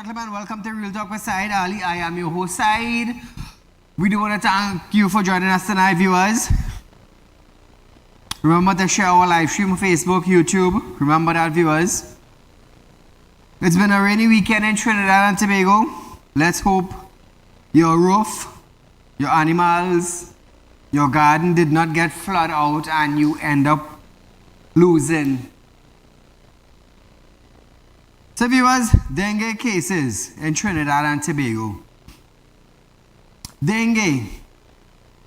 gentlemen, welcome to Real Talk with Saieed Ali. I am your host, Saeed. We do want to thank you for joining us tonight, viewers. Remember to share our live stream on Facebook, YouTube. Remember that, viewers. It's been a rainy weekend in Trinidad and Tobago. Let's hope your roof, your animals, your garden did not get flooded out and you end up losing. So viewers, dengue cases in Trinidad and Tobago. Dengue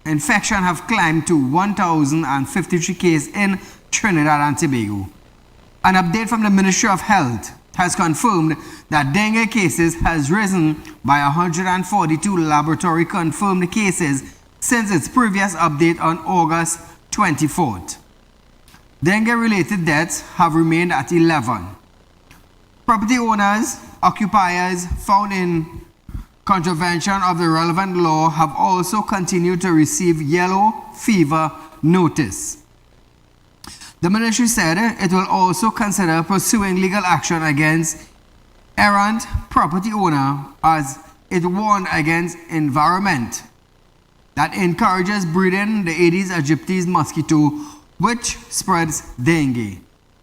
infection have climbed to 1,053 cases in Trinidad and Tobago. An update from the Ministry of Health has confirmed that dengue cases has risen by 142 laboratory confirmed cases since its previous update on August 24th. Dengue-related deaths have remained at 11. Property owners, occupiers found in contravention of the relevant law have also continued to receive yellow fever notice. The ministry said it will also consider pursuing legal action against errant property owner as it warned against environment that encourages breeding the Aedes aegypti mosquito, which spreads dengue.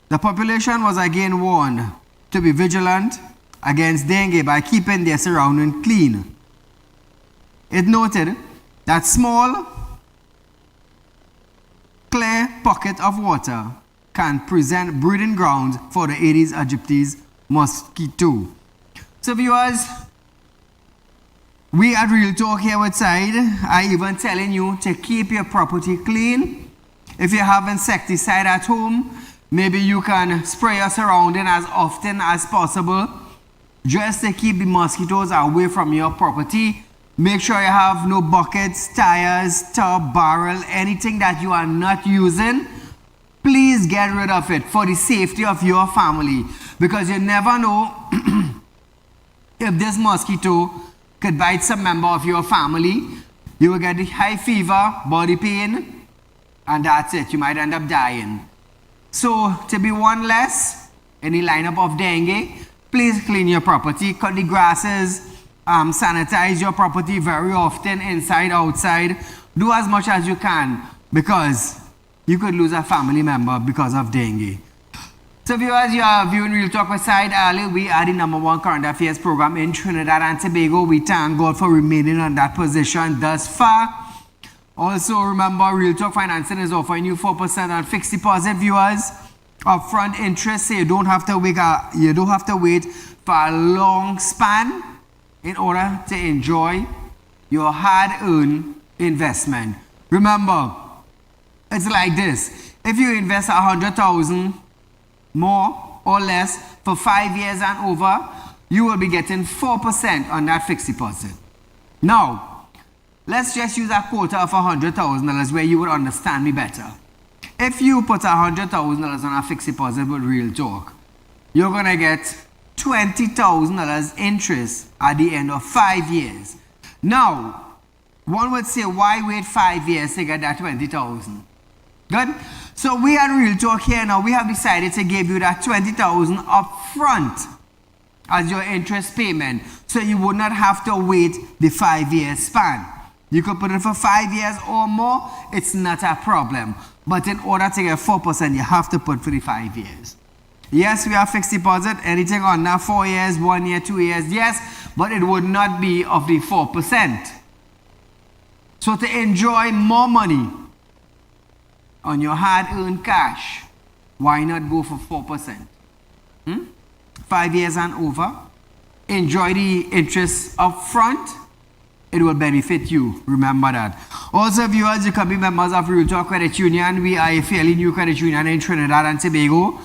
The population was again warned to be vigilant against dengue by keeping their surroundings clean. It noted that small, clear pocket of water can present breeding grounds for the Aedes aegypti mosquito. So viewers, we at Real Talk here with Saeed are even telling you to keep your property clean. If you have insecticide at home, maybe you can spray your surrounding as often as possible just to keep the mosquitoes away from your property. Make sure you have no buckets, tires, tub, barrel, anything that you are not using. Please get rid of it for the safety of your family, because you never know if this mosquito could bite some member of your family. You will get the high fever, body pain, and that's it. You might end up dying. So, to be one less in the lineup of dengue, please clean your property, cut the grasses, sanitize your property very often, inside, outside. Do as much as you can, because you could lose a family member because of dengue. So viewers, you are viewing Real Talk with Saieed Ali. We are the #1 current affairs program in Trinidad and Tobago. We thank God for remaining on that position thus far. Also, remember, Real Talk Financing is offering you 4% on fixed deposit, viewers. Upfront interest, so you don't have to wait for a long span in order to enjoy your hard-earned investment. Remember, it's like this. If you invest 100,000 more or less for 5 years and over, you will be getting 4% on that fixed deposit. Now, let's just use a quota of $100,000 where you would understand me better. If you put $100,000 on a fixed deposit with Real Talk, you're going to get $20,000 interest at the end of 5 years. Now, one would say, why wait 5 years to get that $20,000? Good? So we at Real Talk here now, we have decided to give you that $20,000 up front as your interest payment, so you would not have to wait the 5-year span. You could put it for 5 years or more, it's not a problem. But in order to get 4%, you have to put for the 5 years. Yes, we have fixed deposit, anything on that 4 years, 1 year, 2 years, yes, but it would not be of the 4%. So to enjoy more money on your hard-earned cash, why not go for 4%? 5 years and over, enjoy the interest up front. It will benefit you. Remember that. Also, viewers, you can be members of Real Talk Credit Union. We are a fairly new credit union in Trinidad and Tobago.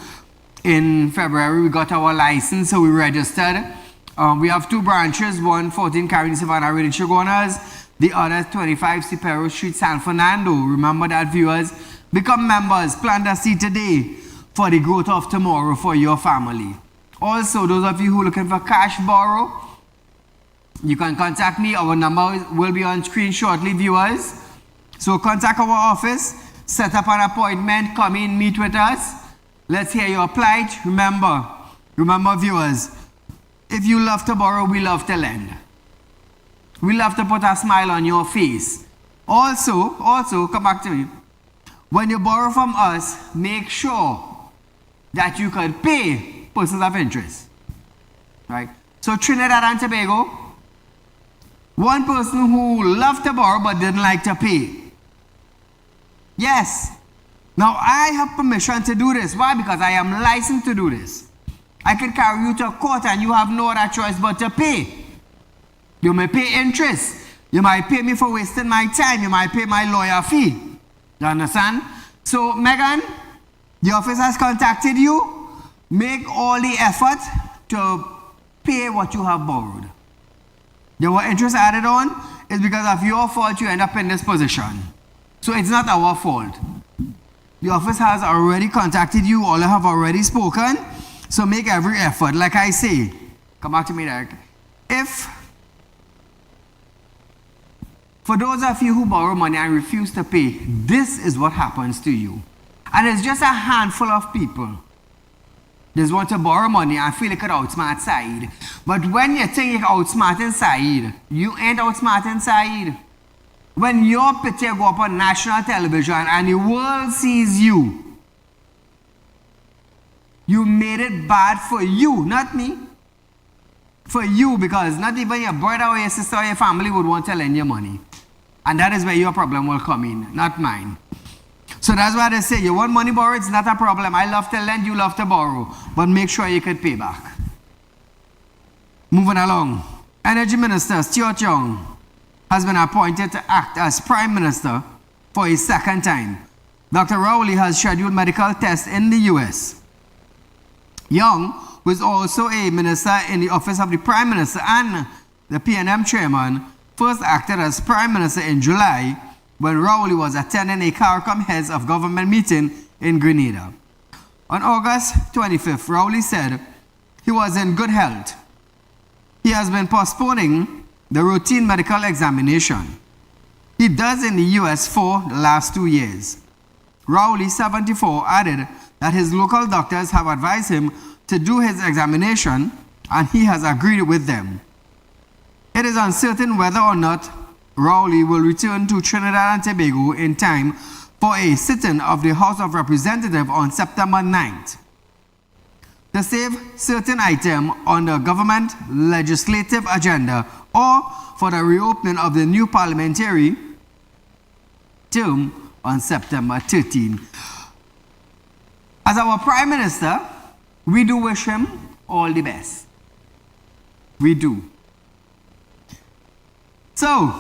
In February, we got our license, so we registered. We have 2 branches, one 14 Caribbean Savannah Road in Chagonas, the other 25 Cipero Street, San Fernando. Remember that, viewers. Become members. Plant a seed today for the growth of tomorrow for your family. Also, those of you who are looking for cash borrow, you can contact me. Our number will be on screen shortly, viewers. So contact our office, set up an appointment, come in, meet with us. Let's hear your plight. Remember, viewers, if you love to borrow, we love to lend. We love to put a smile on your face. Also, come back to me. When you borrow from us, make sure that you could pay persons of interest. Right? So Trinidad and Tobago, one person who loved to borrow but didn't like to pay. Yes. Now I have permission to do this. Why? Because I am licensed to do this. I can carry you to court and you have no other choice but to pay. You may pay interest. You might pay me for wasting my time. You might pay my lawyer fee. You understand? So Megan, the office has contacted you. Make all the effort to pay what you have borrowed. There were interest added on. It's because of your fault you end up in this position. So it's not our fault. The office has already contacted you. All have already spoken. So make every effort. Like I say, come back to me, Derek. For those of you who borrow money and refuse to pay, this is what happens to you. And it's just a handful of people. They just want to borrow money and feel they could outsmart Saieed. But when you think you're outsmarting Saieed, you ain't outsmarting Saieed. When your picture go up on national television and the world sees you, you made it bad for you, not me. For you, because not even your brother or your sister or your family would want to lend you money. And that is where your problem will come in, not mine. So that's why they say, you want money borrowed, it's not a problem. I love to lend, you love to borrow. But make sure you can pay back. Moving along. Energy Minister Stuart Young has been appointed to act as Prime Minister for a second time. Dr. Rowley has scheduled medical tests in the US. Young, who is also a minister in the office of the Prime Minister and the PNM chairman, first acted as Prime Minister in July when Rowley was attending a CARICOM Heads of Government meeting in Grenada. On August 25th, Rowley said he was in good health. He has been postponing the routine medical examination he does in the US for the last 2 years. Rowley, 74, added that his local doctors have advised him to do his examination and he has agreed with them. It is uncertain whether or not Rowley will return to Trinidad and Tobago in time for a sitting of the House of Representatives on September 9th. To save certain item on the government legislative agenda or for the reopening of the new parliamentary term on September 13. As our Prime Minister, we do wish him all the best. We do. So,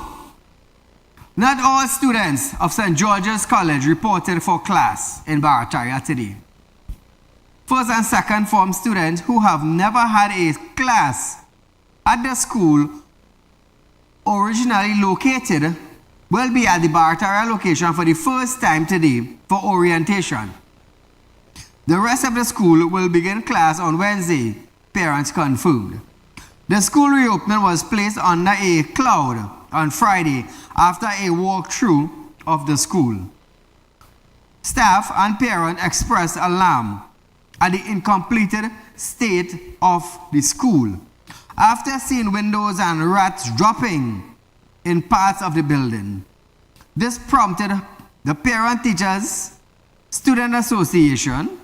not all students of St. George's College reported for class in Barataria today. First and second form students who have never had a class at the school originally located will be at the Barataria location for the first time today for orientation. The rest of the school will begin class on Wednesday, parents confirmed. The school reopening was placed under a cloud on Friday after a walkthrough of the school. Staff and parents expressed alarm at the incompleted state of the school after seeing windows and rats dropping in parts of the building. This prompted the Parent Teachers Student Association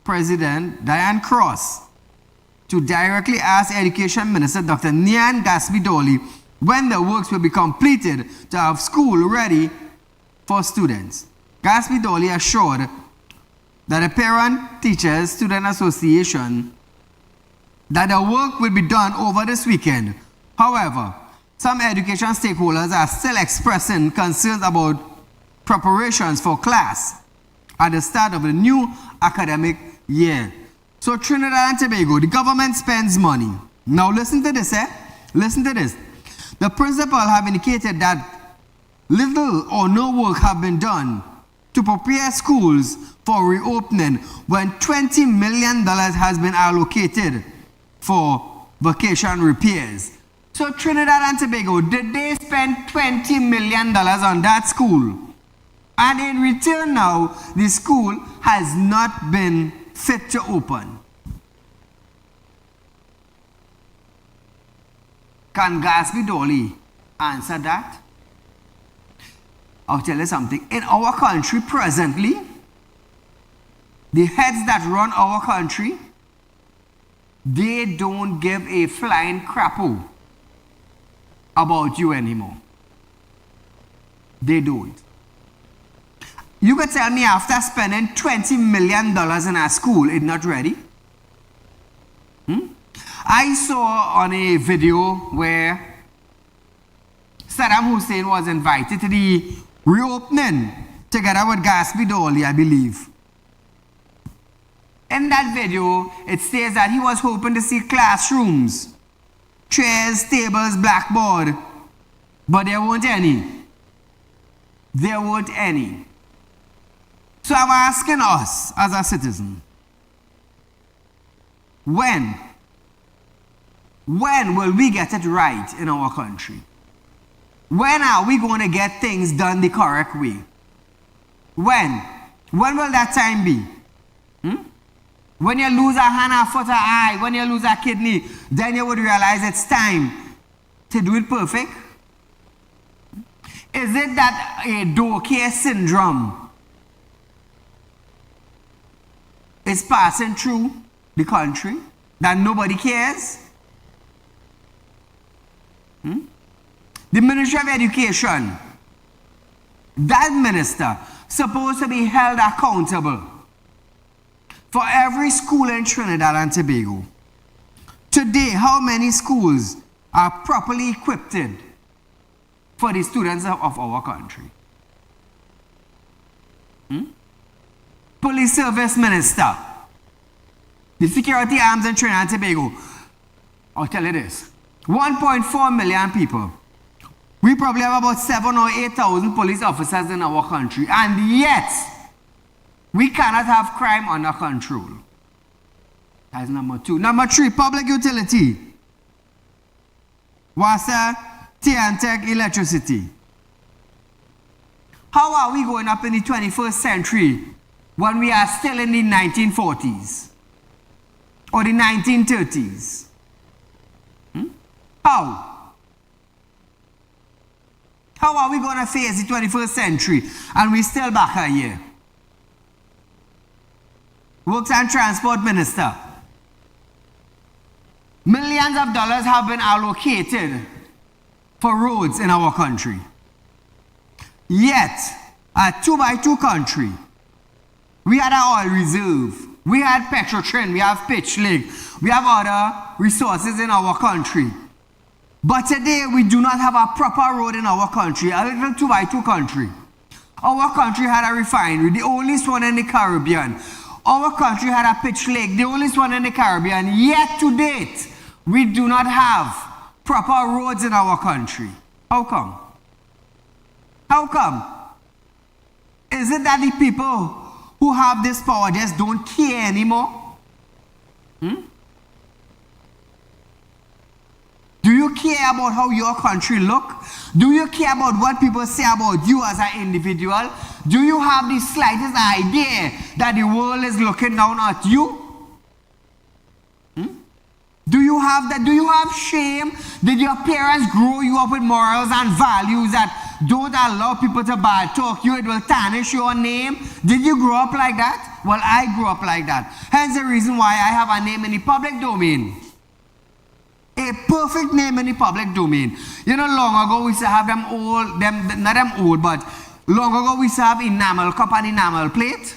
President Diane Cross to directly ask Education Minister Dr. Nyan Gaspi-Dolly when the works will be completed to have school ready for students. Gaspi-Dolly assured that the Parent Teachers Student Association that the work will be done over this weekend. However, some education stakeholders are still expressing concerns about preparations for class at the start of the new academic year. So Trinidad and Tobago, the government spends money. Now listen to this, Listen to this. The principal have indicated that little or no work have been done to prepare schools for reopening when $20 million has been allocated for vacation repairs. So Trinidad and Tobago, did they spend $20 million on that school? And in return now, the school has not been fit to open. Can Gatsby Dolly answer that? I'll tell you something. In our country presently, the heads that run our country, they don't give a flying crapo about you anymore. They don't. You could tell me after spending $20 million in a school, it's not ready? I saw on a video where Saddam Hussein was invited to the reopening together with Gatsby Dolly, I believe. In that video, it says that he was hoping to see classrooms, chairs, tables, blackboard, but there weren't any. There weren't any. So I'm asking us as a citizen, when will we get it right in our country? When are we going to get things done the correct way? When? When will that time be? When you lose a hand, a foot, an eye, when you lose a kidney, then you would realize it's time to do it perfect? Is it that a Dengue syndrome is passing through the country that nobody cares? The Ministry of Education, that minister, supposed to be held accountable for every school in Trinidad and Tobago. Today, how many schools are properly equipped for the students of our country? Police Service Minister, the security arms in Trinidad and Tobago. I'll tell you this, 1.4 million people. We probably have about 7,000 or 8,000 police officers in our country, and yet we cannot have crime under control. That's number two. Number three, public utility. Water, T&Tech, electricity. How are we going up in the 21st century when we are still in the 1940s or the 1930s? How? How are we going to face the 21st century and we're still back a year? Works and Transport Minister. Millions of dollars have been allocated for roads in our country. Yet, a 2x2 country, we had our oil reserve, we had Petrotrin, we have pitch lake, we have other resources in our country. But today, we do not have a proper road in our country, a little 2x2 country. Our country had a refinery, the only one in the Caribbean. Our country had a pitch lake, the only one in the Caribbean. Yet to date, we do not have proper roads in our country. How come? How come? Is it that the people who have this power just don't care anymore? Do you care about how your country look? Do you care about what people say about you as an individual? Do you have the slightest idea that the world is looking down at you? Do you have that? Do you have shame? Did your parents grow you up with morals and values that don't allow people to bad talk you? It will tarnish your name. Did you grow up like that? Well, I grew up like that. Hence the reason why I have a name in the public domain. A perfect name in the public domain. You know, long ago we used to have them old, not them old, but long ago we used to have enamel cup and enamel plate.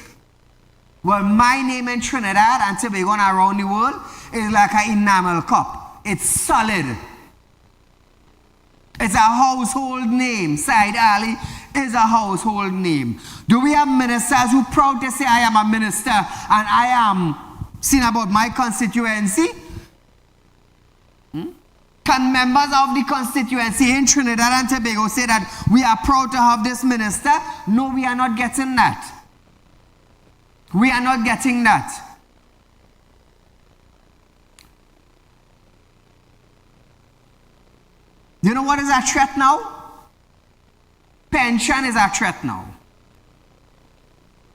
Well, my name in Trinidad and Tobago and around the world is like an enamel cup. It's solid. It's a household name. Saieed Ali is a household name. Do we have ministers who are proud to say, I am a minister and I am seen about my constituency? Can members of the constituency in Trinidad and Tobago say that we are proud to have this minister? No, we are not getting that. We are not getting that. You know what is a threat now? Pension is a threat now.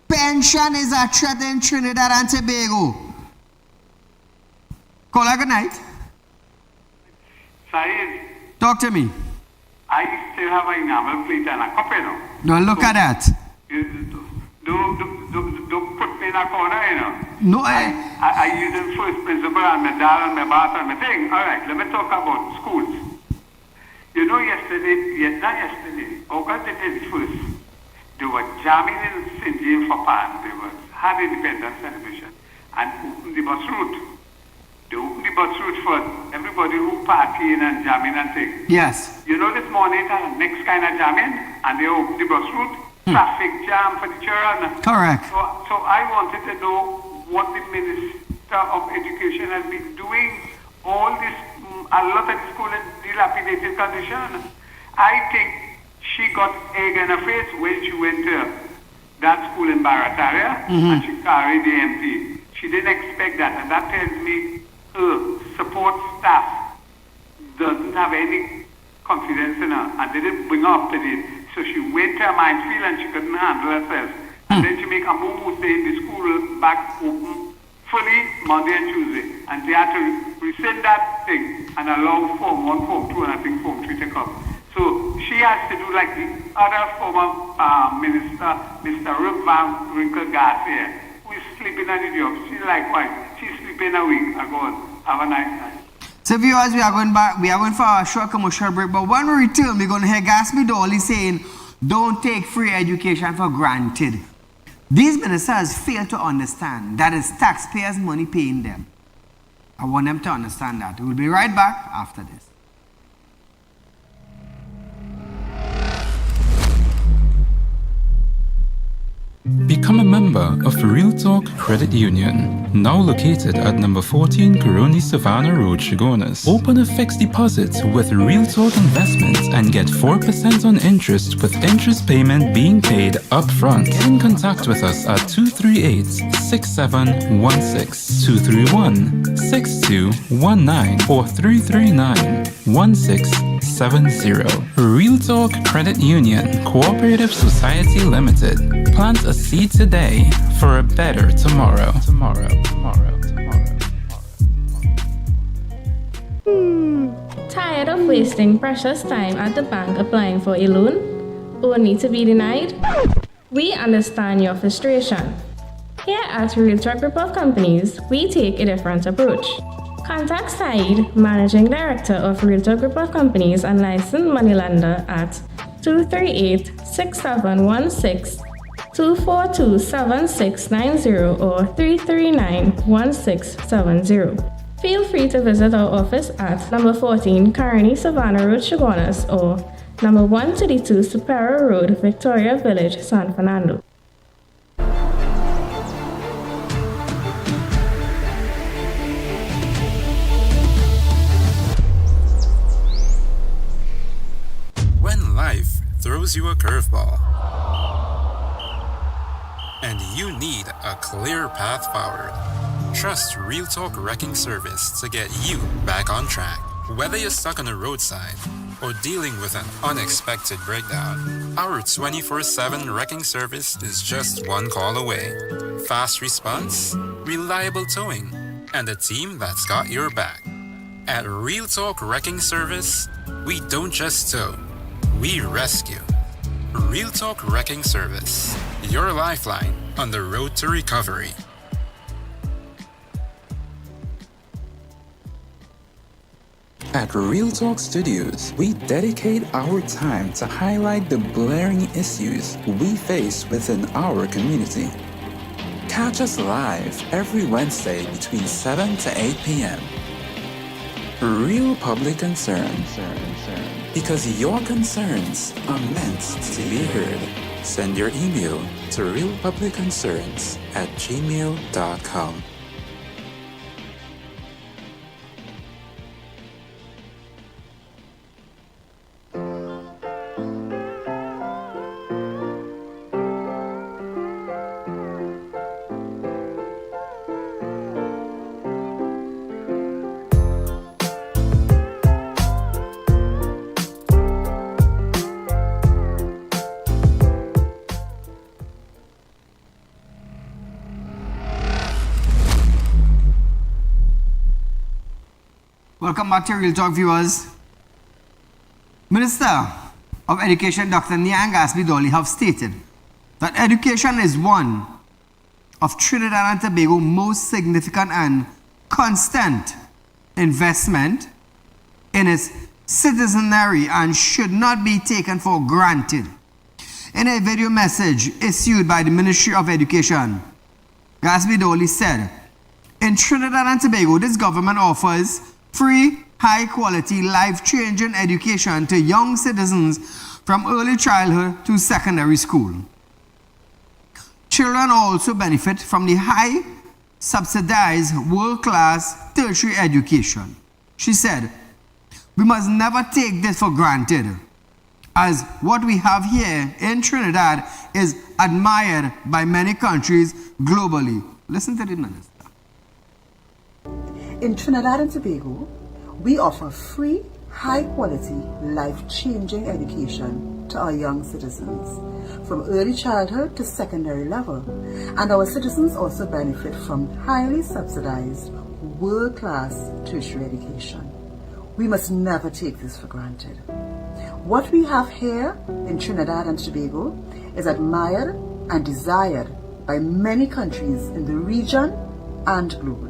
Pension is a threat in Trinidad and Tobago. Call her good night. Saeed, Talk to me. I still have a enamel plate and a cup, you know. Don't look at that. Don't put me in a corner, you know. No, I use the first principle and my dad and my bath and my thing. All right, let me talk about schools. You know, not yesterday, August the 31st, they were jamming in St. James for Pan. They had independence celebration and opened the bus route. They opened the bus route for everybody who partying and jamming and things. yes. You know, this morning, next kind of jamming, and they opened the bus route. Traffic jam for the children. Correct. So I wanted to know what the Minister of Education has been doing. All this, a lot of the school in dilapidated condition. I think she got egg in her face when she went to that school in Barataria and she carried the MP. She didn't expect that, and that tells me her support staff doesn't have any confidence in her, and they didn't bring her up to date. So she went to a minefield and she couldn't handle herself. And then she make a move saying the school back open fully Monday and Tuesday. And they had to rescind that thing and allow Form 1, Form 2, and I think Form 3 to come. So she has to do like the other former minister, Mr. Rip Van Winkle Garcia, who is sleeping on the job. She's likewise. She's sleeping a week. I go on. Have a nice night. So viewers, we are going back. We are going for a short commercial break. But when we return, we're going to hear Gatsby Dolly saying, don't take free education for granted. These ministers fail to understand that it's taxpayers' money paying them. I want them to understand that. We'll be right back after this. Become a member of Real Talk Credit Union, now located at number 14 Coroni Savannah Road, Chagonas. Open a fixed deposit with Real Talk Investments and get 4% on interest with interest payment being paid up front. Get in contact with us at 238-6716, 231-6219 or 339-1670. Real Talk Credit Union Cooperative Society Limited. Plant a seed today for a better tomorrow. Tired of wasting precious time at the bank applying for a loan, only to be denied? We understand your frustration. Here at Realtor Group of Companies, we take a different approach. Contact Saieed, Managing Director of Realtor Group of Companies and licensed moneylender at 238-6716, 242-7690 or 339-1670. Feel free to visit our office at number 14 Coroni Savannah Road, Chagonas or number 132 Superior Road, Victoria Village, San Fernando. When life throws you a curveball and you need a clear path forward, trust Real Talk Wrecking Service to get you back on track. Whether you're stuck on the roadside or dealing with an unexpected breakdown, our 24/7 wrecking service is just one call away. Fast response, reliable towing, and a team that's got your back. At Real Talk Wrecking Service, we don't just tow, we rescue. Real Talk Wrecking Service, your lifeline on the road to recovery. At Real Talk Studios, we dedicate our time to highlight the glaring issues we face within our community. Catch us live every Wednesday between 7 to 8 p.m. Real Public Concern. Because your concerns are meant to be heard. Send your email to realpublicconcerns@gmail.com. Welcome back to Real Talk, viewers. Minister of Education, Dr. Niang Saieed have stated that education is one of Trinidad and Tobago's most significant and constant investment in its citizenry and should not be taken for granted. In a video message issued by the Ministry of Education, Saieed said, in Trinidad and Tobago, this government offers free, high-quality, life-changing education to young citizens from early childhood to secondary school. Children also benefit from the high subsidized world-class tertiary education. She said, we must never take this for granted, as what we have here in Trinidad is admired by many countries globally. Listen to the minister. In Trinidad and Tobago, we offer free, high-quality, life-changing education to our young citizens, from early childhood to secondary level. And our citizens also benefit from highly subsidized, world-class tertiary education. We must never take this for granted. What we have here in Trinidad and Tobago is admired and desired by many countries in the region and globally.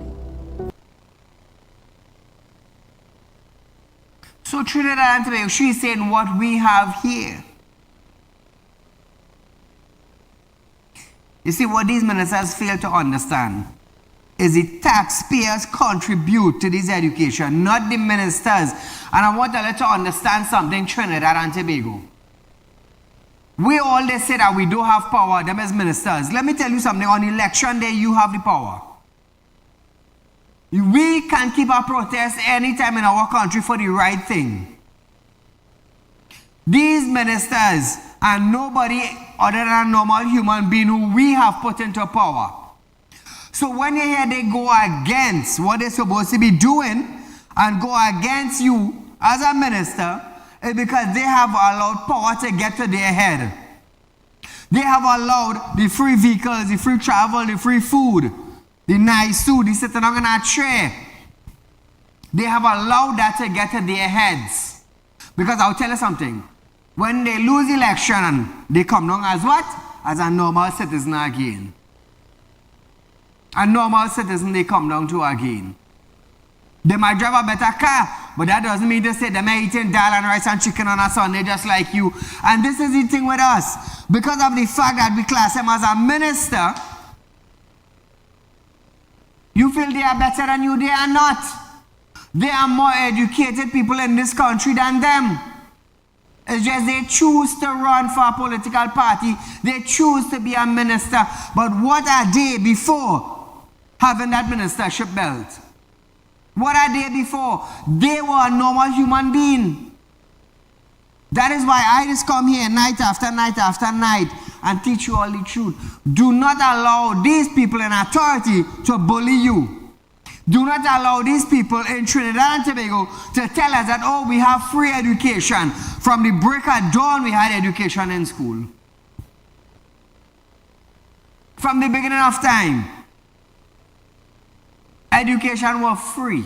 So Trinidad and Tobago, she's saying what we have here. You see, what these ministers fail to understand is the taxpayers contribute to this education, not the ministers. And I want you to understand something, Trinidad and Tobago. We all they say that we don't have power, them as ministers. Let me tell you something, on election day, you have the power. We can keep our protests anytime in our country for the right thing. These ministers are nobody other than a normal human being who we have put into power. So when you hear they go against what they're supposed to be doing and go against you as a minister, it's because they have allowed power to get to their head. They have allowed the free vehicles, the free travel, the free food, the nice suit, the sitting on a chair. They have allowed that to get to their heads. Because I'll tell you something. When they lose election, they come down as what? As a normal citizen again. A normal citizen they come down to again. They might drive a better car, but that doesn't mean to say they may eating dal and rice and chicken on a Sunday just like you. And this is the thing with us. Because of the fact that we class them as a minister, you feel they are better than you, they are not. They are more educated people in this country than them. It's just they choose to run for a political party. They choose to be a minister. But what are they before having that ministership belt? What are they before? They were a normal human being. That is why I just come here night after night after night and teach you all the truth. Do not allow these people in authority to bully you. Do not allow these people in Trinidad and Tobago to tell us that, oh, we have free education. From the break of dawn, we had education in school. From the beginning of time, education was free.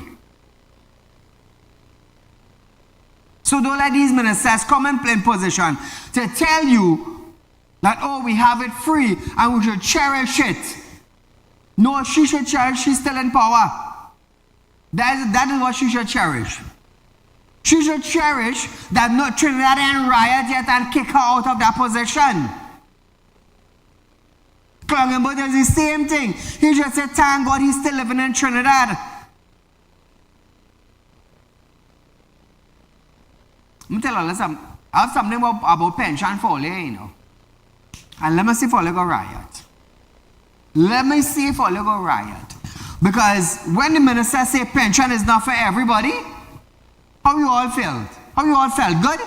So don't let these ministers come in position to tell you that, oh, we have it free and we should cherish it. No, she should cherish, she's still in power. That is what she should cherish. She should cherish that not Trinidad and riot yet and kick her out of that position. Clungenberg does the same thing. He just said, thank God he's still living in Trinidad. Let me tell you something. I have something about pension for you, you know. And let me see if you go riot. Let me see if you go riot. Because when the minister say pension is not for everybody, how you all felt? How you all felt? Good?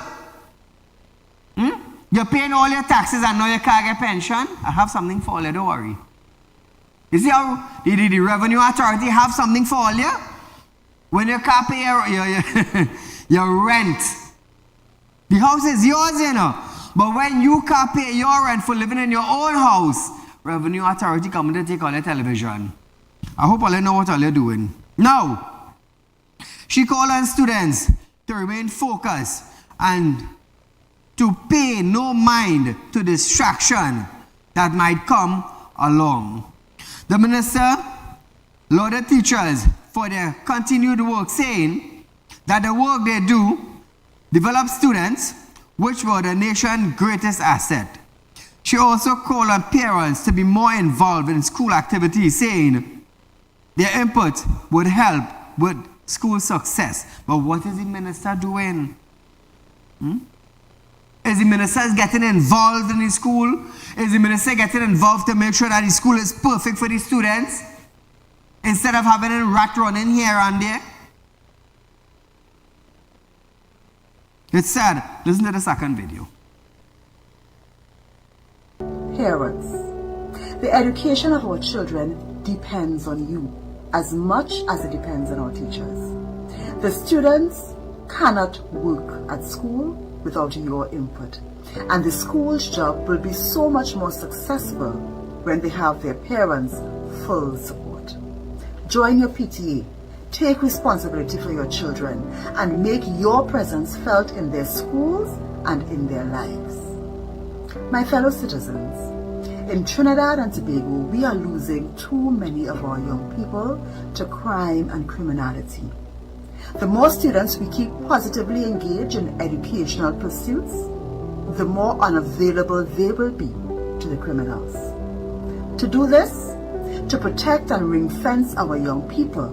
You're paying all your taxes and now you can't get pension? I have something for all you, don't worry. You see how the revenue authority have something for all you? When you can't pay your rent, the house is yours, you know. But when you can't pay your rent for living in your own house, revenue authority come to take all your television. I hope all you know what all you're doing. Now, she called on students to remain focused and to pay no mind to distraction that might come along. The minister lauded teachers for their continued work, saying that the work they do develops students, which were the nation's greatest asset. She also called on parents to be more involved in school activities, saying their input would help with school success. But what is the minister doing? Is the minister getting involved in the school? Is the minister getting involved to make sure that the school is perfect for the students? Instead of having a rat running here and there? It's sad. Listen to the second video. Parents, the education of our children depends on you as much as it depends on our teachers. The students cannot work at school without your input, and the school's job will be so much more successful when they have their parents' full support. Join your PTA, take responsibility for your children, and make your presence felt in their schools and in their lives. My fellow citizens, in Trinidad and Tobago, we are losing too many of our young people to crime and criminality. The more students we keep positively engaged in educational pursuits, the more unavailable they will be to the criminals. To do this, to protect and ring-fence our young people,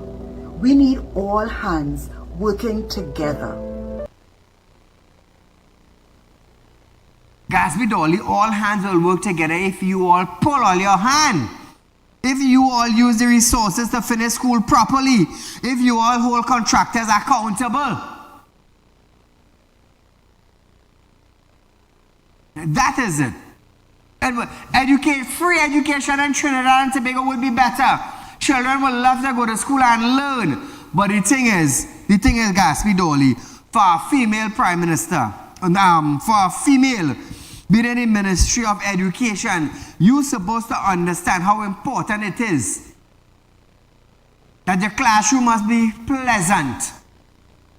we need all hands working together. Gatsby Dolly, all hands will work together if you all pull all your hand. If you all use the resources to finish school properly. If you all hold contractors accountable. That is it. Free education in Trinidad and Tobago would be better. Children would love to go to school and learn. But the thing is, Gatsby Dolly, for a female prime minister, for a female being in the Ministry of Education, you're supposed to understand how important it is that your classroom must be pleasant.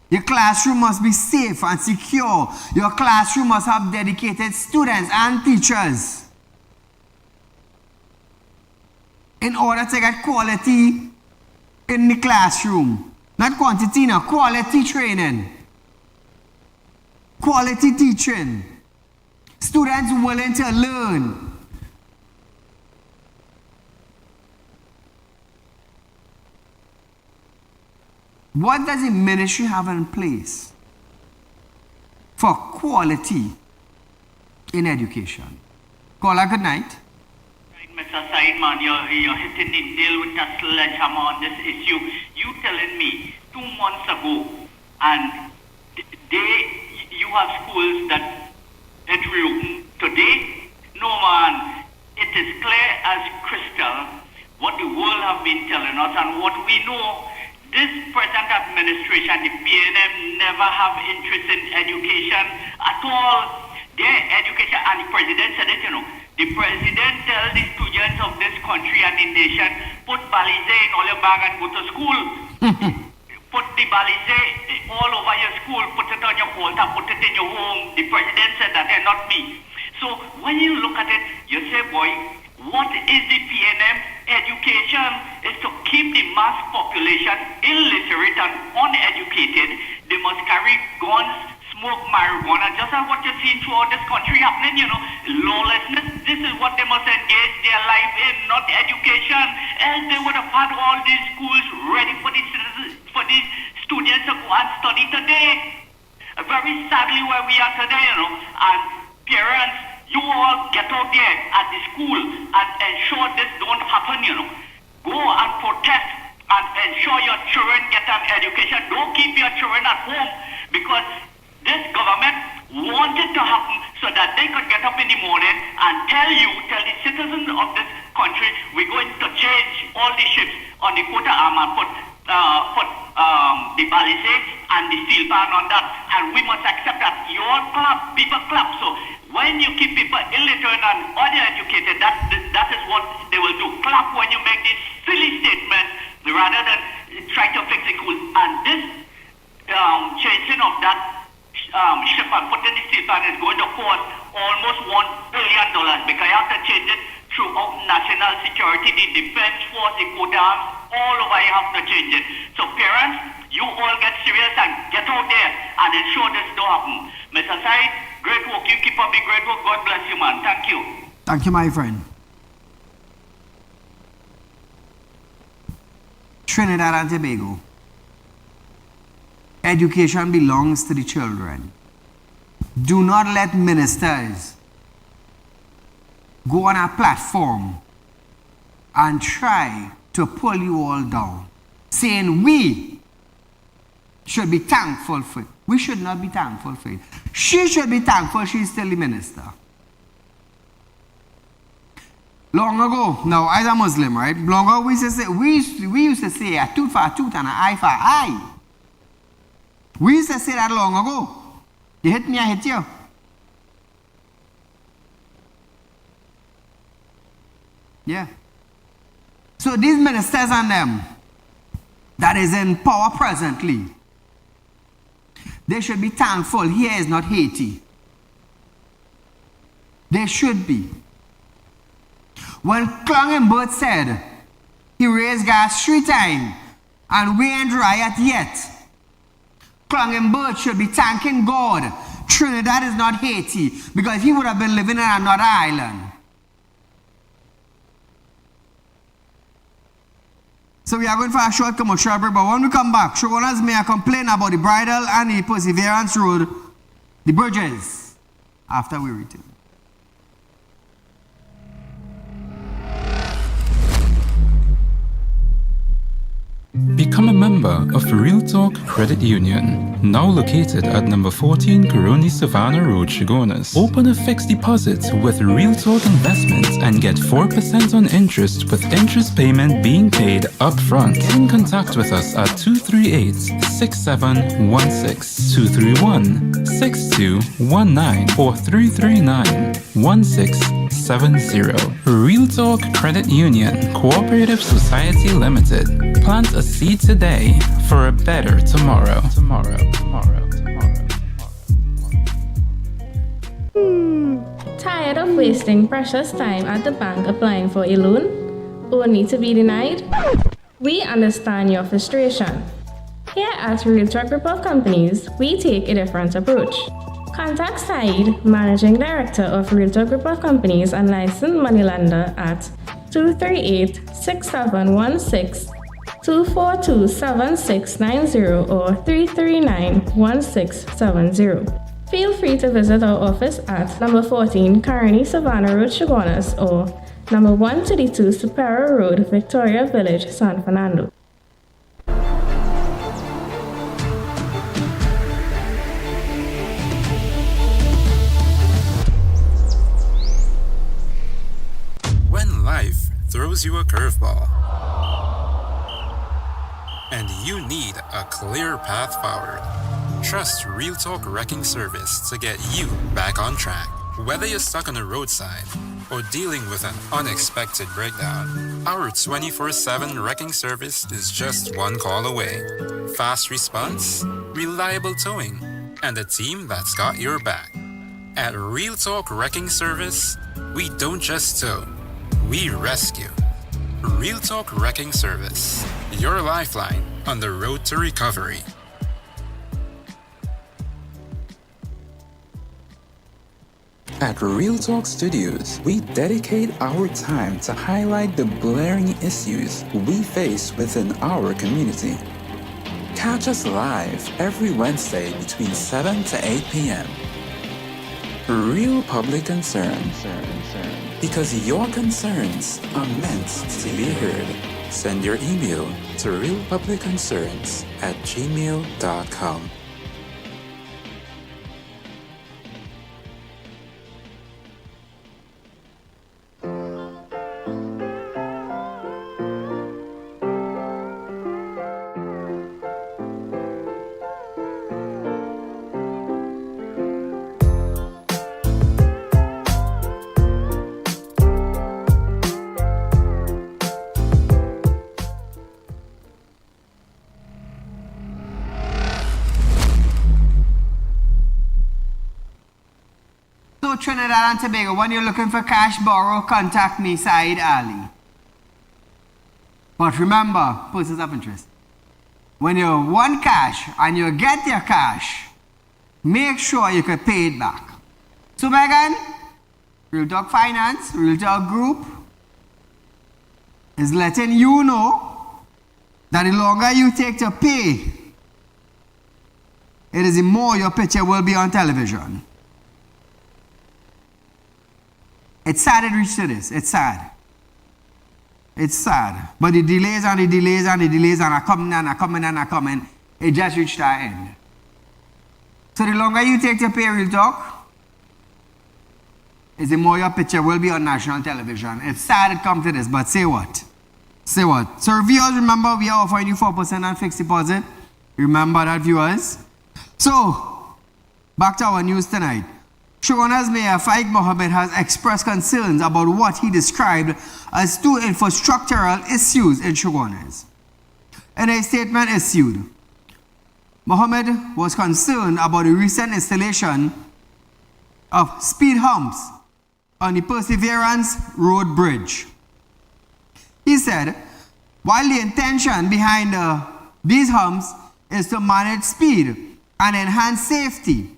Your classroom must be safe and secure. Your classroom must have dedicated students and teachers. In order to get quality in the classroom. Not quantity, no, quality training. Quality teaching. Students willing to learn. What does the ministry have in place for quality in education? Caller, good night. Mr. Saeed, man, you're hitting the nail with a sledgehammer on this issue. You telling me 2 months ago, and you have schools that it reopened today? No, man. It is clear as crystal what the world have been telling us and what we know. This present administration, the PNM, never have interest in education at all. Their education, and the president said it, the president tells the students of this country and the nation, put valise in all your bag and go to school. Put the valise all over your school, put it on your altar, put it in your home. The president said that, and not me. So when you look at it, you say, boy, what is the PNM education? Is to keep the mass population illiterate and uneducated. They must carry guns, smoke marijuana, just as what you're seeing throughout this country happening, lawlessness. This is what they must engage their life in, not education. Else they would have had all these schools ready for the students to go and study today. Very sadly where we are today, and parents, you all get out there at the school and ensure this don't happen, Go and protest and ensure your children get an education. Don't keep your children at home, because this government wanted to happen so that they could get up in the morning and tell the citizens of this country, we're going to change all the ships on the quota arm and put the balise and the steel pan on that, and we must accept that. You all clap, people clap. So when you keep people illiterate and uneducated, that is what they will do. Clap when you make these silly statements rather than try to fix the school. And this changing of that ship ship and put in the steel plant is going to cost almost $1 billion because you have to change it throughout national security, the defense force, the coat arms, all over you have to change it. So parents, you all get serious and get out there and ensure this don't happen. Mr. Said, great work. You keep up the great work. God bless you, man. Thank you. Thank you, my friend. Trinidad and Tobago. Education belongs to the children. Do not let ministers go on a platform and try to pull you all down, saying we should be thankful for it. We should not be thankful for it. She should be thankful she's still the minister. Long ago, now as a Muslim, right? Long ago we used to say a tooth for a tooth and an eye for an eye. We used to say that long ago. You hit me, I hit you. Yeah. So these ministers and them that is in power presently, they should be thankful here is not Haiti. They should be. When Clongenberg said he raised gas 3 times and we ain't riot yet, Clongenberg should be thanking God. Trinidad is not Haiti because he would have been living in another island. So we are going for a short commercial break, but when we come back, showrunners may complain about the Bridal and the Perseverance Road, the bridges, after we return. Become a member of Real Talk Credit Union, now located at number 14 Coroni Savannah Road, Chagonas. Open a fixed deposit with Real Talk Investments and get 4% on interest with interest payment being paid upfront. Get in contact with us at 238-6716, 231-6219 or 339-1670. Real Talk Credit Union, Cooperative Society Limited. Plant a seed today for a better tomorrow. Tired of wasting precious time at the bank applying for a loan, only to be denied? We understand your frustration. Here at Realtor Group of Companies, we take a different approach. Contact Saieed, Managing Director of Realtor Group of Companies and licensed moneylender at 238-6716, 242-7690 or 339-1670. Feel free to visit our office at number 14 Coroni Savannah Road, Chagonas or number 132 Superior Road, Victoria Village, San Fernando. When life throws you a curveball and you need a clear path forward, trust Real Talk Wrecking Service to get you back on track. Whether you're stuck on the roadside or dealing with an unexpected breakdown, our 24/7 wrecking service is just one call away. Fast response, reliable towing, and a team that's got your back. At Real Talk Wrecking Service, we don't just tow, we rescue. Real Talk Wrecking Service, your lifeline on the road to recovery. At Real Talk Studios, we dedicate our time to highlight the glaring issues we face within our community. Catch us live every Wednesday between 7 to 8 p.m. Real Public Concern. Because your concerns are meant to be heard. Send your email to realpublicconcerns@gmail.com. Trinidad and Tobago, when you're looking for cash borrow, contact me, Saieed Ali. But remember, persons of interest. When you want cash and you get your cash, make sure you can pay it back. So Megan, Real Talk Finance, Real Talk Group is letting you know that the longer you take to pay, it is the more your picture will be on television. It's sad it reached to this. It's sad. It's sad. But the delays and the delays and the delays and are coming and are coming and are coming. It just reached our end. So the longer you take to pay Real Talk, is the more your picture will be on national television. It's sad it comes to this, but say what? Say what? So viewers, remember we are offering you 4% on fixed deposit. Remember that, viewers. So, back to our news tonight. Shoguna's Mayor Faik Mohammed has expressed concerns about what he described as two infrastructural issues in Shogunas. In a statement issued, Mohammed was concerned about the recent installation of speed humps on the Perseverance Road Bridge. He said, while the intention behind these humps is to manage speed and enhance safety,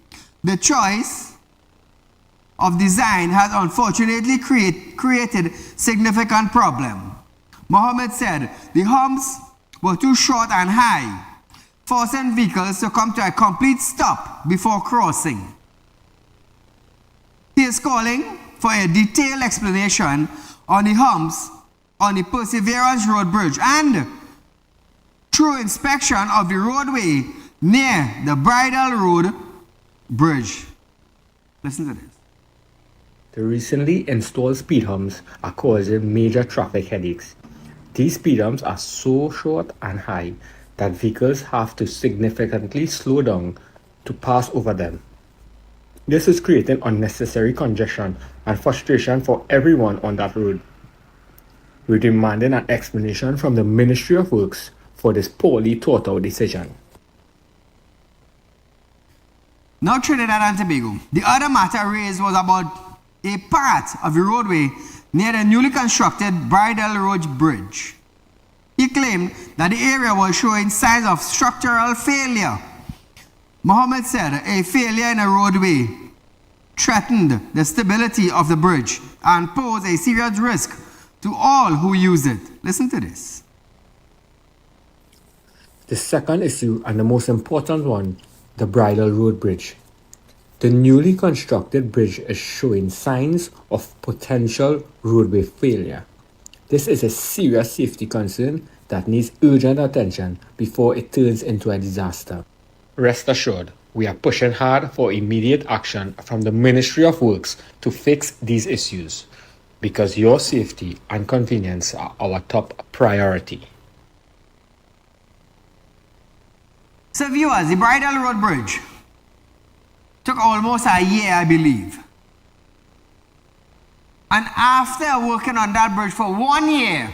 the choice of design has unfortunately created significant problem. Mohammed said the humps were too short and high, forcing vehicles to come to a complete stop before crossing. He is calling for a detailed explanation on the humps on the Perseverance Road Bridge and through inspection of the roadway near the Bridal Road Bridge. Listen to this. The recently installed speed humps are causing major traffic headaches. These speed humps are so short and high that vehicles have to significantly slow down to pass over them. This is creating unnecessary congestion and frustration for everyone on that road. We're demanding an explanation from the Ministry of Works for this poorly thought out decision. Now Trinidad and Tobago. The other matter raised was about a part of the roadway near the newly constructed Bridal Road Bridge. He claimed that the area was showing signs of structural failure. Mohammed said a failure in a roadway threatened the stability of the bridge and posed a serious risk to all who use it. Listen to this. The second issue, and the most important one, the Bridal Road Bridge. The newly constructed bridge is showing signs of potential roadway failure. This is a serious safety concern that needs urgent attention before it turns into a disaster. Rest assured, we are pushing hard for immediate action from the Ministry of Works to fix these issues, because your safety and convenience are our top priority. So viewers, the Bridal Road Bridge took almost a year, I believe. And after working on that bridge for 1 year,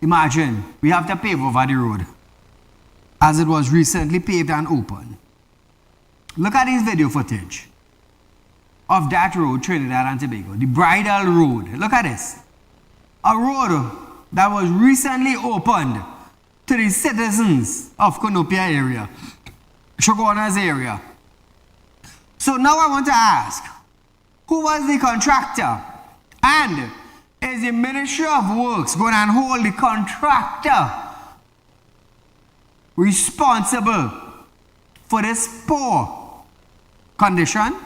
imagine, we have to pave over the road as it was recently paved and open. Look at this video footage of that road, Trinidad and Tobago, the Bridal Road. Look at this. A road that was recently opened to the citizens of Konopia area, Shoguna's area. So now I want to ask, who was the contractor? And is the Ministry of Works going to hold the contractor responsible for this poor condition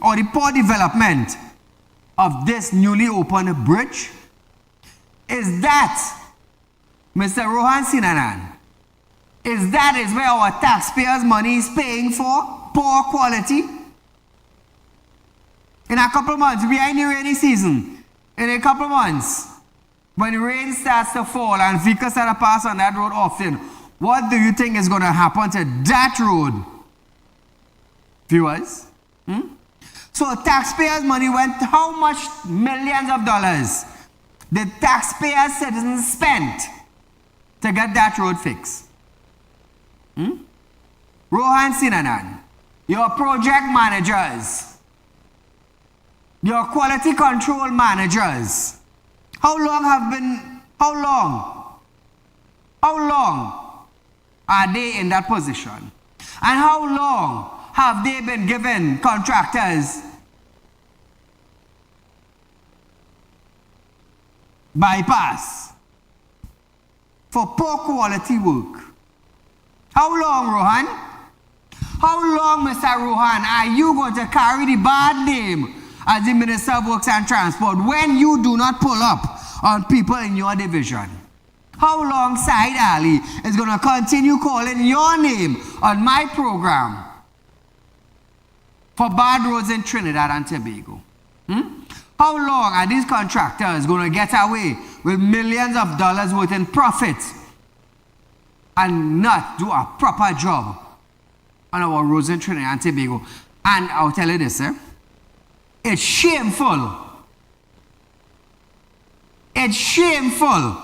or the poor development of this newly opened bridge? Is that Mr. Rohan Sinanan? Is that where our taxpayers' money is paying for poor quality? In a couple of months, we are in the rainy season. In a couple of months, when the rain starts to fall and vehicles start to pass on that road often, what do you think is going to happen to that road? Viewers? So taxpayers' money went, how much millions of dollars did taxpayers, citizens spend to get that road fixed? Rohan Sinanan, your project managers, your quality control managers, how long are they in that position? And how long have they been given contractors bypass for poor quality work? How long, Rohan? How long, Mr. Rohan, are you going to carry the bad name as the Minister of Works and Transport when you do not pull up on people in your division? How long Saieed Ali is going to continue calling your name on my program for bad roads in Trinidad and Tobago? How long are these contractors going to get away with millions of dollars worth in profit and not do a proper job on our roads in Trinidad and Tobago? And I'll tell you this, it's shameful. It's shameful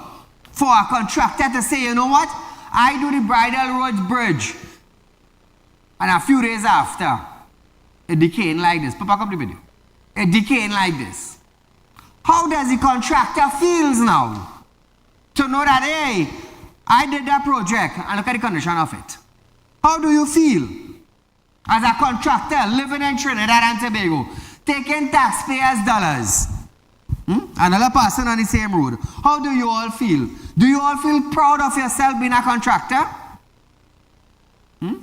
for a contractor to say, you know what, I do the Bridal Roads Bridge, and a few days after, it decaying like this. Pop up the video. It decaying like this. How does the contractor feels now to know that, hey, I did that project and look at the condition of it? How do you feel as a contractor living in Trinidad and Tobago, taking taxpayers' dollars? Another person on the same road. How do you all feel? Do you all feel proud of yourself being a contractor? To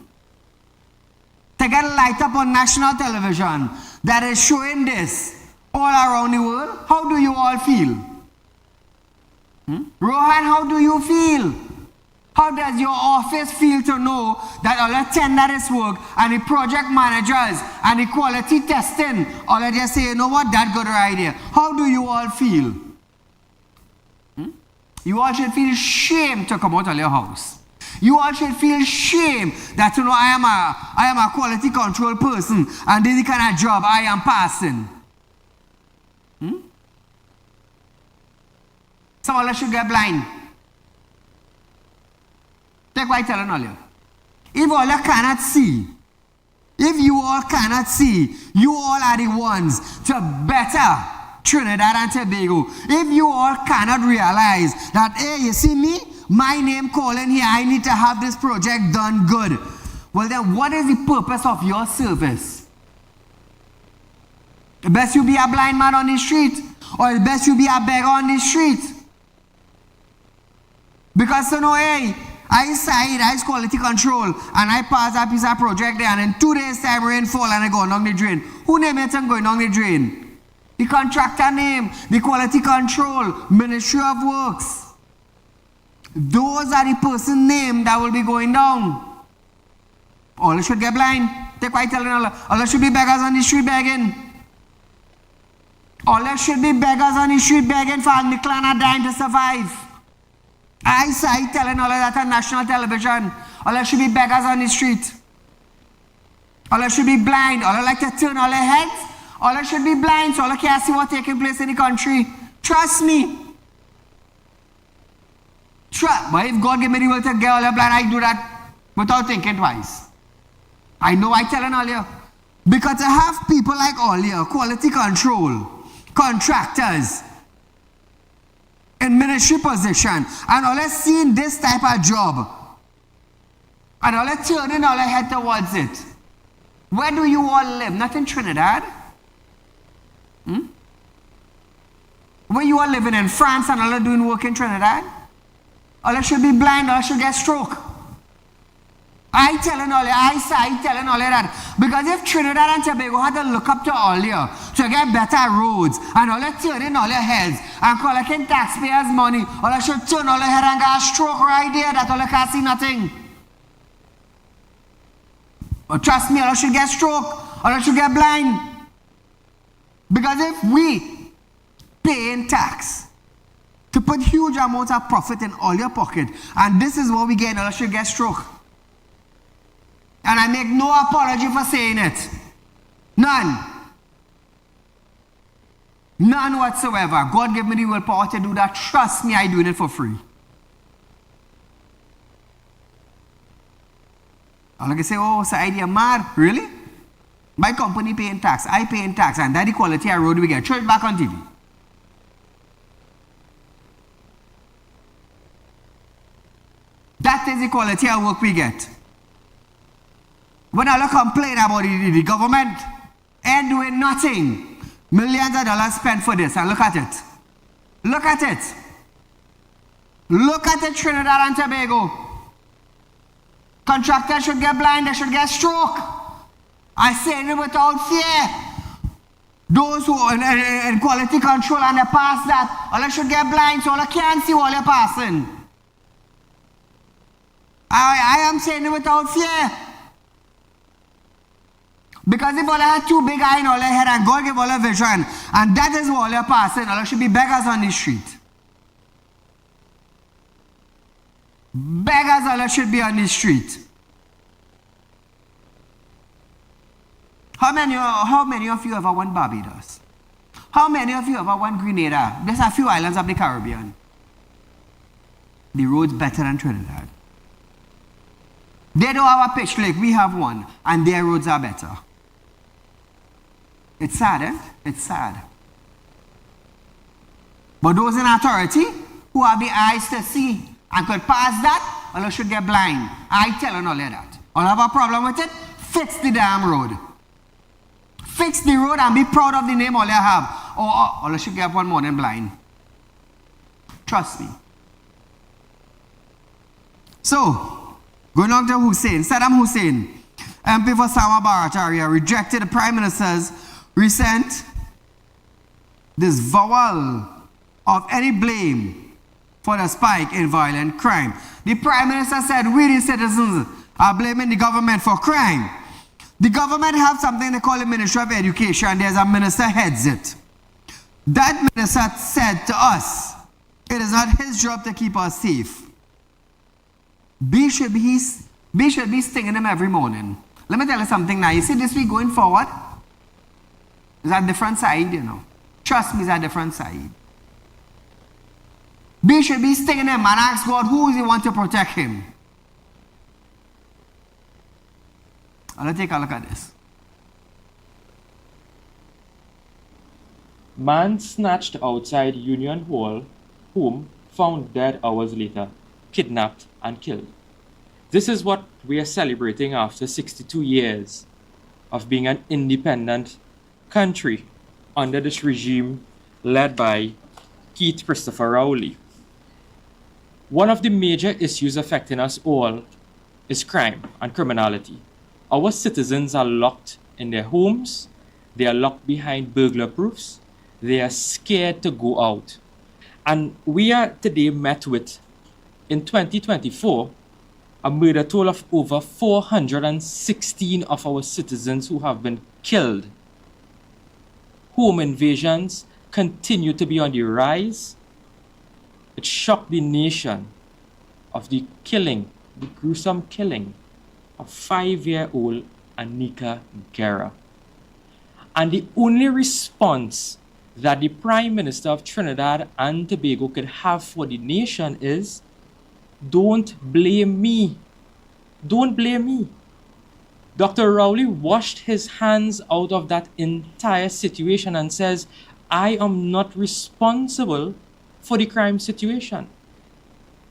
get light up on national television that is showing this all around the world, how do you all feel? Rohan, how do you feel? How does your office feel to know that all the tender this work and the project managers and the quality testing, all of just say, you know what, that good idea. How do you all feel? You all should feel shame to come out of your house. You all should feel shame that, you know, I am a quality control person and this is the kind of job I am passing. Some of us should get blind. Take what I'm telling all you. If all you cannot see, if you all cannot see, you all are the ones to better Trinidad and Tobago. If you all cannot realize that, hey, you see me, my name calling here, I need to have this project done good. Well then, what is the purpose of your service? The best you be a blind man on the street, or the best you be a beggar on the street. Because you know, hey, I Saieed, I quality control, and I pass a piece of project there, and in 2 days time rain fall and I go down the drain. Who name it and going down the drain? The contractor name, the quality control, Ministry of Works. Those are the person name that will be going down. All should get blind. Take what I tell you, all should be beggars on the street begging. All should be beggars on the street begging for a nickel and a dime to survive. I say telling all of that on national television. All should be beggars on the street. All should be blind. All like to turn all their heads. All should be blind so all can't see what's taking place in the country. Trust me. But if God give me the will to get all your blind, I do that without thinking twice. I know I telling all you. Because to have people like all you, quality control, contractors, in ministry position, and all seeing this type of job, and all turning all head towards it. Where do you all live? Not in Trinidad? Where you all living in France and all doing work in Trinidad? All should be blind, all should get stroke. I telling all you, I telling all you that. Because if Trinidad and Tobago had to look up to all you to get better roads and all you turning all your heads and collecting taxpayers' money, all you should turn all your head and get a stroke right there that all you can't see nothing. But trust me, all you should get stroke, all you should get blind. Because if we paying tax to put huge amounts of profit in all your pocket, and this is what we get, all you should get stroke. And I make no apology for saying it. None. None whatsoever. God gave me the willpower to do that. Trust me, I'm doing it for free. I'm like, say, oh, Saieed, you're mad. Really? My company paying tax, I paying tax, and that the quality of road we get. Throw it back on TV. That is the quality of work we get. When I complain about the government ain't doing nothing, millions of dollars spent for this, and look at it. Look at it. Look at it, Trinidad and Tobago. Contractors should get blind, they should get stroke. I say it without fear. Those who are in quality control and they pass that, all should get blind so all can't see what they're passing. I am saying it without fear. Because if all had too big eye in all their head and God give all a vision, and that is what they're passing, all should be beggars on the street. Beggars all should be on the street. How many of you ever went Barbados? How many of you ever went Grenada? There's a few islands of the Caribbean. The roads better than Trinidad. They don't have a pitch lake, we have one, and their roads are better. It's sad, eh? It's sad. But those in authority who have the eyes to see and could pass that, all should get blind. I tell you all that. All have a problem with it? Fix the damn road. Fix the road and be proud of the name all you have. Or all should get up one morning blind. Trust me. So, going on to Hussein. Saddam Hussein, MP for Sama Barat area, rejected the Prime Minister's recent disavowal of any blame for the spike in violent crime. The Prime Minister said, we the citizens are blaming the government for crime. The government have something they call the Ministry of Education. There's a minister heads it. That minister said to us, it is not his job to keep us safe. B should be stinging him every morning. Let me tell you something now. You see this week going forward, it's a different side, you know. Trust me, it's a different side. B should be stinging him and ask God who does he want to protect him. Let's take a look at this. Man snatched outside Union Hall, home found dead hours later, kidnapped and killed. This is what we are celebrating after 62 years of being an independent country under this regime led by Keith Christopher Rowley. One of the major issues affecting us all is crime and criminality. Our citizens are locked in their homes, they are locked behind burglar proofs, they are scared to go out. And we are today met with, in 2024, a murder toll of over 416 of our citizens who have been killed. Home invasions continue to be on the rise. It shocked the nation of the killing, the gruesome killing of 5-year-old Anika Guerra. And the only response that the Prime Minister of Trinidad and Tobago could have for the nation is, don't blame me. Don't blame me. Dr. Rowley washed his hands out of that entire situation and says, I am not responsible for the crime situation.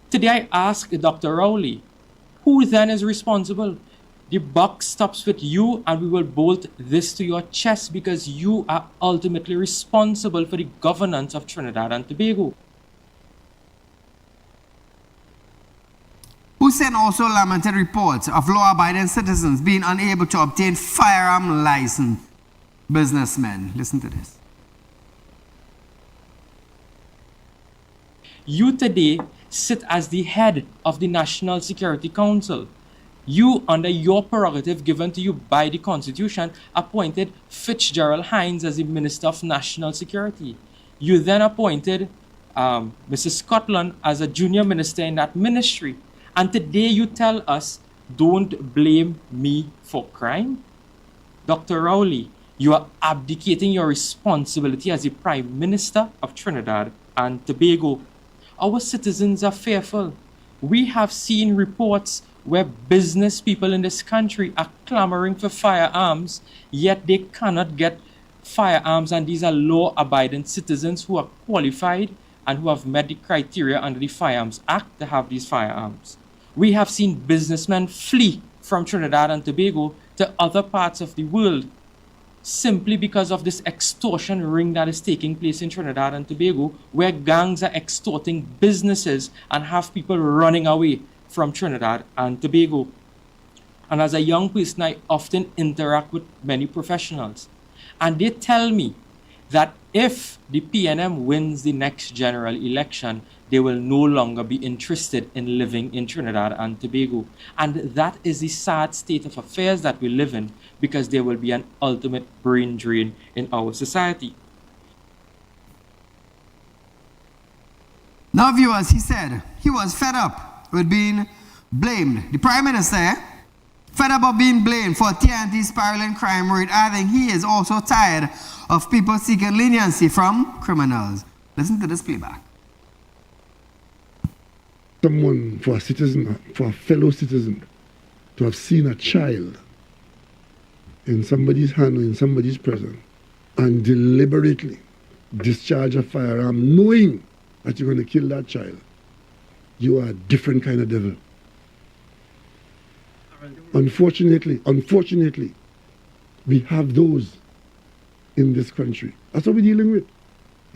Today I ask Dr. Rowley, who then is responsible? The buck stops with you, and we will bolt this to your chest because you are ultimately responsible for the governance of Trinidad and Tobago. Hussein also lamented reports of law-abiding citizens being unable to obtain firearm license. Businessmen, listen to this. You today sit as the head of the National Security Council. You, under your prerogative given to you by the Constitution, appointed Fitzgerald Hines as the Minister of National Security. You then appointed Mrs. Scotland as a junior minister in that ministry. And today you tell us, don't blame me for crime? Dr. Rowley, you are abdicating your responsibility as the Prime Minister of Trinidad and Tobago. Our citizens are fearful. We have seen reports where business people in this country are clamoring for firearms, yet they cannot get firearms, and these are law-abiding citizens who are qualified and who have met the criteria under the Firearms Act to have these firearms. We have seen businessmen flee from Trinidad and Tobago to other parts of the world simply because of this extortion ring that is taking place in Trinidad and Tobago, where gangs are extorting businesses and have people running away from Trinidad and Tobago. And as a young person, I often interact with many professionals, and they tell me that if the PNM wins the next general election, they will no longer be interested in living in Trinidad and Tobago. And that is the sad state of affairs that we live in, because there will be an ultimate brain drain in our society. Now, viewers, he said he was fed up with being blamed. The Prime Minister, fed up of being blamed for TNT spiraling crime rate. I think he is also tired of people seeking leniency from criminals. Listen to this playback. Someone, for a citizen, for a fellow citizen, to have seen a child in somebody's hand or in somebody's presence and deliberately discharge a firearm knowing that you're going to kill that child, you are a different kind of devil. Unfortunately, we have those in this country. That's what we're dealing with.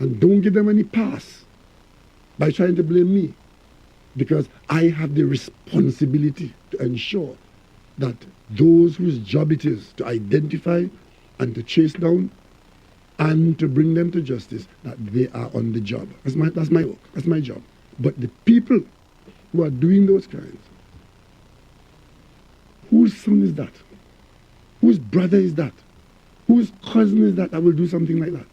And don't give them any pass by trying to blame me, because I have the responsibility to ensure that those whose job it is to identify and to chase down and to bring them to justice, that they are on the job. That's my work. That's my job. But the people who are doing those crimes, whose son is that? Whose brother is that? Whose cousin is that will do something like that?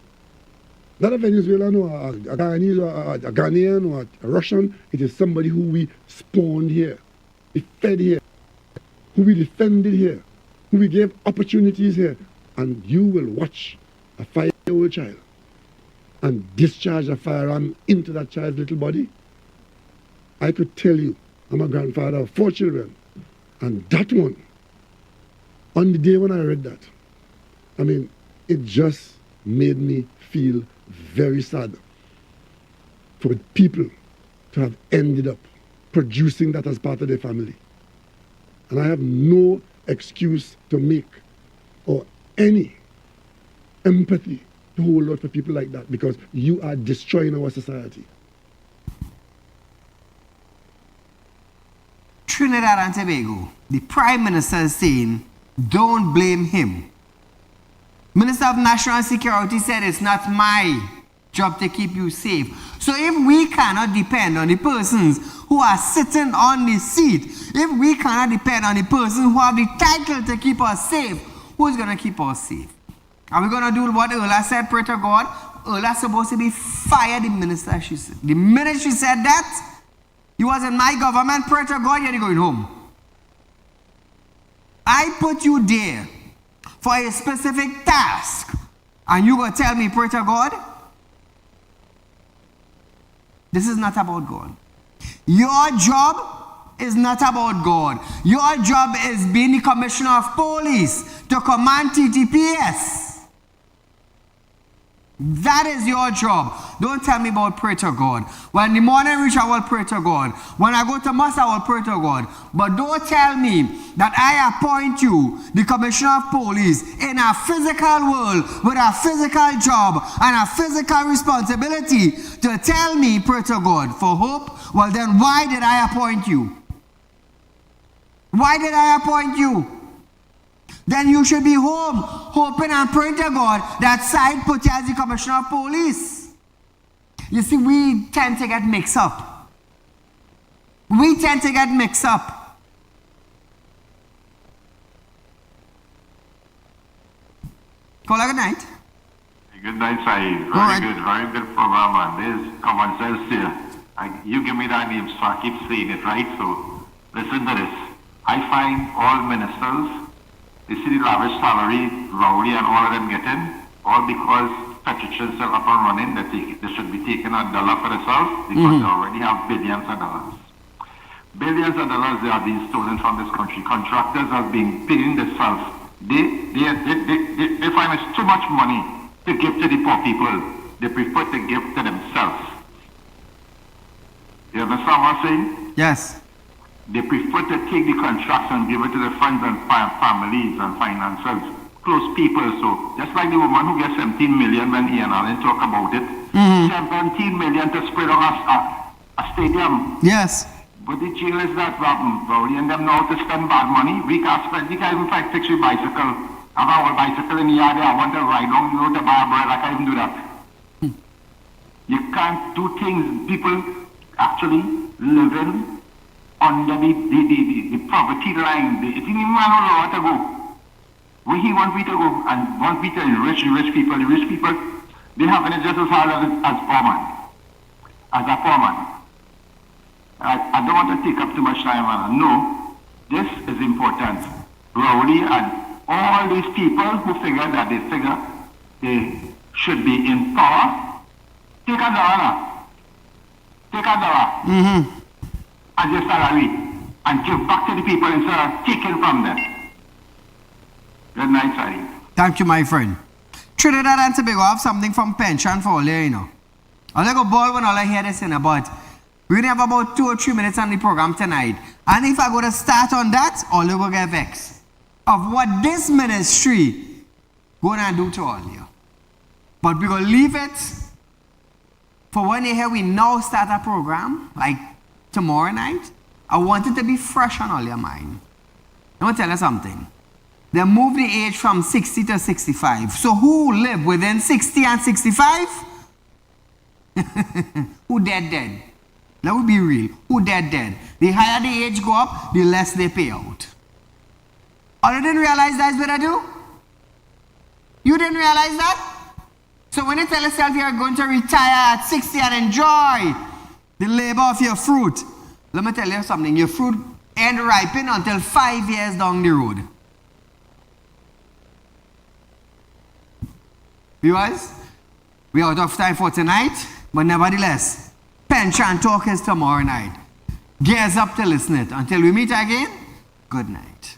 Not a Venezuelan or a Guyanese or a Ghanaian or a Russian. It is somebody who we spawned here, we fed here, who we defended here, who we gave opportunities here. And you will watch a 5-year-old child and discharge a firearm into that child's little body. I could tell you, I'm a grandfather of 4 children, and that one, on the day when I read that, I mean, it just made me feel very sad for people to have ended up producing that as part of their family. And I have no excuse to make or any empathy to hold out for people like that, because you are destroying our society. Trinidad and Tobago, the Prime Minister is saying, don't blame him. Minister of National Security said it's not my job to keep you safe. So if we cannot depend on the persons who are sitting on the seat, if we cannot depend on the person who have the title to keep us safe, who's going to keep us safe? Are we going to do what Erla said, pray to God? Erla's supposed to be fired, the minister, she said. The minute she said that, you was in my government, pray to God, you're going home. I put you there for a specific task, and you going to tell me, pray to God? This is not about God. Your job is not about God. Your job is being the Commissioner of Police to command TTPS. That is your job. Don't tell me about pray to God. When the morning reach, I will pray to God. When I go to mass, I will pray to God. But don't tell me that I appoint you, the Commissioner of Police, in a physical world with a physical job and a physical responsibility to tell me pray to God for hope. Well then, why did I appoint you? Why did I appoint you? Then you should be home, hoping and praying to God that side put you as the Commissioner of Police. You see, we tend to get mixed up. We tend to get mixed up. Call it good night. Good night, Saeed. Very good program, man. There's common sense here. You give me that name, so I keep saying it, right? So, listen to this. I find all ministers, they see the lavish salary, Rowley and all of them getting, all because Petric's still up and running, that they should be taking $1 for themselves because they already have billions of dollars. Billions of dollars they are being stolen from this country. Contractors are being paying themselves. They find it's too much money to give to the poor people. They prefer to give to themselves. You understand what I'm saying? Yes. They prefer to take the contracts and give it to their friends and families and financiers, close people. So just like the woman who gets 17 million when Ian Allen talk about it, 17 million to spread on a stadium. Yes. But the jail is that Rowley and them know to spend bad money. We can't even fix your bicycle. I have a bicycle in the yard. I want to ride on the road to buy bread. I can't even do that. You can't do things. People actually living under the poverty line. If you even want to know where to go, where he wants me to go and want me to enrich the rich people. The rich people, they have it just as hard as poor man. As a poor man. I don't want to take up too much time, man. No, this is important. Rowley and all these people who figure they should be in power, take a dollar. Take a dollar as your salary and give back to the people instead of taking from them. Good night, Saieed. Thank you, my friend. Trinidad and Tobago have something from pension for all you know. I'll let go ball when all I hear this in about. We're going to have about 2 or 3 minutes on the program tonight. And if I go to start on that, all you will get vexed of what this ministry going to do to all you. But we're going to leave it for when you hear we now start a program, like tomorrow night. I want it to be fresh on all your mind. I want to tell you something. They moved the age from 60 to 65. So who live within 60 and 65? Who dead? Let me be real. Who dead? The higher the age go up, the less they pay out. Or you didn't realize that's what I do? You didn't realize that? So when you tell yourself you're going to retire at 60 and enjoy the labor of your fruit, let me tell you something. Your fruit ain't ripen until 5 years down the road. Viewers, we're out of time for tonight, but nevertheless, Pension Talk is tomorrow night. Gears up to listen it. Until we meet again, good night.